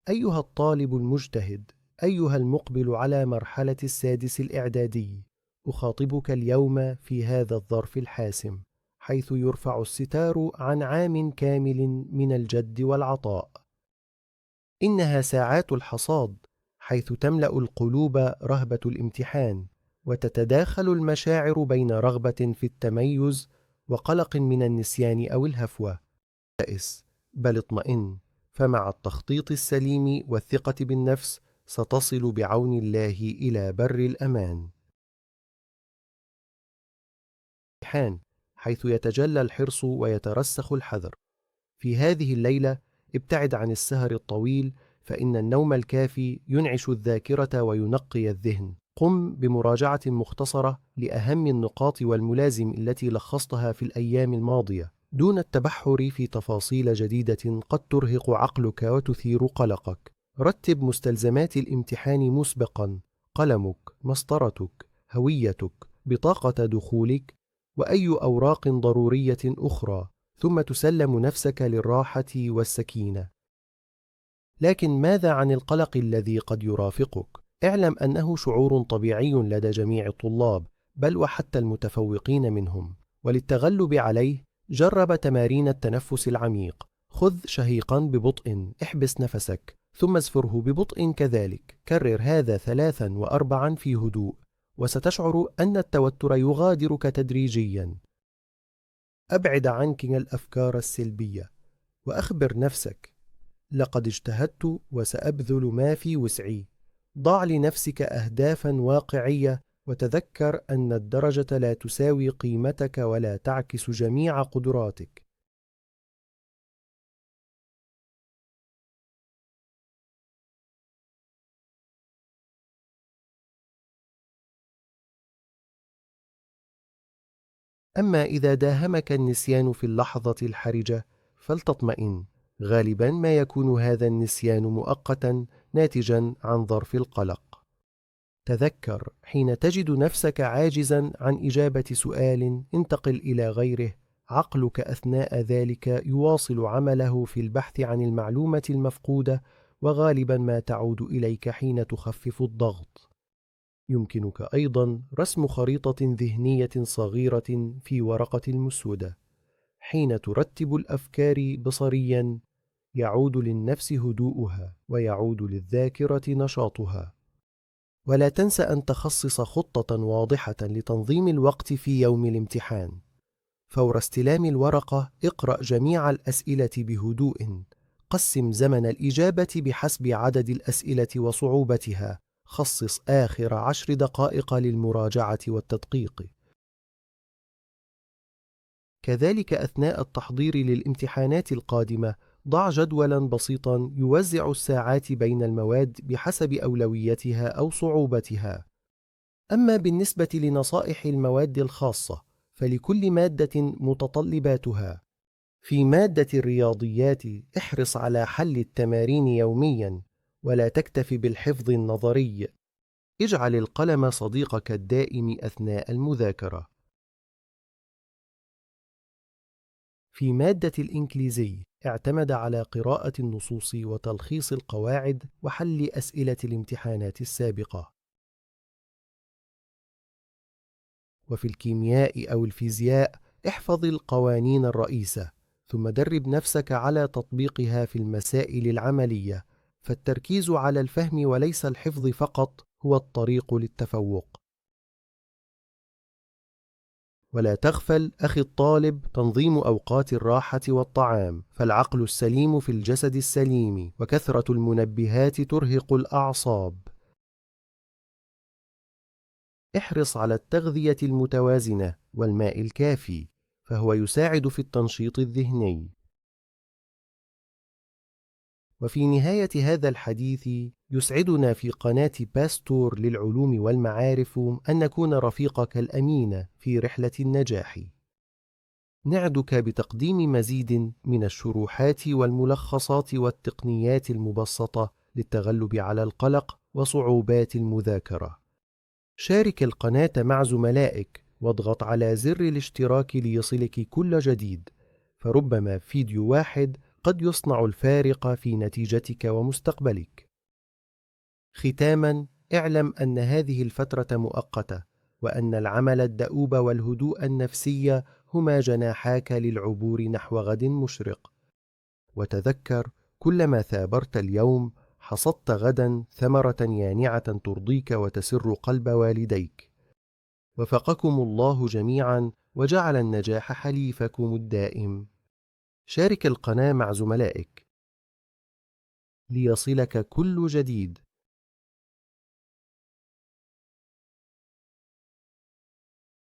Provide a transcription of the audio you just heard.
أيها الطالب المجتهد، أيها المقبل على مرحلة السادس الإعدادي، أخاطبك اليوم في هذا الظرف الحاسم، حيث يرفع الستار عن عام كامل من الجد والعطاء. إنها ساعات الحصاد، حيث تملأ القلوب رهبة الامتحان، وتتداخل المشاعر بين رغبة في التميز وقلق من النسيان أو الهفوة. بئس، بل اطمئن، فمع التخطيط السليم والثقة بالنفس ستصل بعون الله إلى بر الأمان. امتحان، حيث يتجلى الحرص ويترسخ الحذر. في هذه الليلة ابتعد عن السهر الطويل، فإن النوم الكافي ينعش الذاكرة وينقي الذهن. قم بمراجعة مختصرة لأهم النقاط والملازم التي لخصتها في الأيام الماضية، دون التبحر في تفاصيل جديدة قد ترهق عقلك وتثير قلقك. رتب مستلزمات الامتحان مسبقا: قلمك، مسطرتك، هويتك، بطاقة دخولك، وأي أوراق ضرورية أخرى، ثم تسلم نفسك للراحة والسكينة. لكن ماذا عن القلق الذي قد يرافقك؟ اعلم أنه شعور طبيعي لدى جميع الطلاب، بل وحتى المتفوقين منهم. وللتغلب عليه، جرب تمارين التنفس العميق. خذ شهيقا ببطء، احبس نفسك، ثم ازفره ببطء كذلك. كرر هذا 3 و4 في هدوء، وستشعر أن التوتر يغادرك تدريجيا. أبعد عنك الأفكار السلبية، وأخبر نفسك: لقد اجتهدت وسأبذل ما في وسعي. ضع لنفسك أهدافا واقعية، وتذكر أن الدرجة لا تساوي قيمتك ولا تعكس جميع قدراتك. أما إذا داهمك النسيان في اللحظة الحرجة فلتطمئن، غالبا ما يكون هذا النسيان مؤقتا ناتجا عن ظرف القلق. تذكر، حين تجد نفسك عاجزا عن إجابة سؤال انتقل إلى غيره. عقلك أثناء ذلك يواصل عمله في البحث عن المعلومة المفقودة، وغالبا ما تعود إليك حين تخفف الضغط. يمكنك أيضا رسم خريطة ذهنية صغيرة في ورقة المسودة. حين ترتب الأفكار بصريا، يعود للنفس هدوءها، ويعود للذاكرة نشاطها. ولا تنس أن تخصص خطة واضحة لتنظيم الوقت في يوم الامتحان. فور استلام الورقة، اقرأ جميع الأسئلة بهدوء. قسم زمن الإجابة بحسب عدد الأسئلة وصعوبتها. خصص آخر 10 دقائق للمراجعة والتدقيق. كذلك أثناء التحضير للامتحانات القادمة، ضع جدولا بسيطا يوزع الساعات بين المواد بحسب أولويتها أو صعوبتها. أما بالنسبة لنصائح المواد الخاصة، فلكل مادة متطلباتها. في مادة الرياضيات، احرص على حل التمارين يوميا، ولا تكتف بالحفظ النظري. اجعل القلم صديقك الدائم أثناء المذاكرة. في مادة الإنجليزي، اعتمد على قراءة النصوص وتلخيص القواعد وحل أسئلة الامتحانات السابقة. وفي الكيمياء أو الفيزياء، احفظ القوانين الرئيسة، ثم درب نفسك على تطبيقها في المسائل العملية. فالتركيز على الفهم وليس الحفظ فقط هو الطريق للتفوق. ولا تغفل أخي الطالب تنظيم أوقات الراحة والطعام، فالعقل السليم في الجسد السليم، وكثرة المنبهات ترهق الأعصاب. احرص على التغذية المتوازنة والماء الكافي، فهو يساعد في التنشيط الذهني. وفي نهاية هذا الحديث، يسعدنا في قناة باستور للعلوم والمعارف أن نكون رفيقك الأمين في رحلة النجاح. نعدك بتقديم مزيد من الشروحات والملخصات والتقنيات المبسطة للتغلب على القلق وصعوبات المذاكرة. شارك القناة مع زملائك، واضغط على زر الاشتراك ليصلك كل جديد، فربما فيديو واحد قد يصنع الفارق في نتيجتك ومستقبلك. ختاماً، اعلم أن هذه الفترة مؤقتة، وأن العمل الدؤوب والهدوء النفسي هما جناحاك للعبور نحو غد مشرق. وتذكر، كلما ثابرت اليوم حصدت غدا ثمرة يانعة ترضيك وتسر قلب والديك. وفقكم الله جميعا وجعل النجاح حليفكم الدائم. شارك القناة مع زملائك ليصلك كل جديد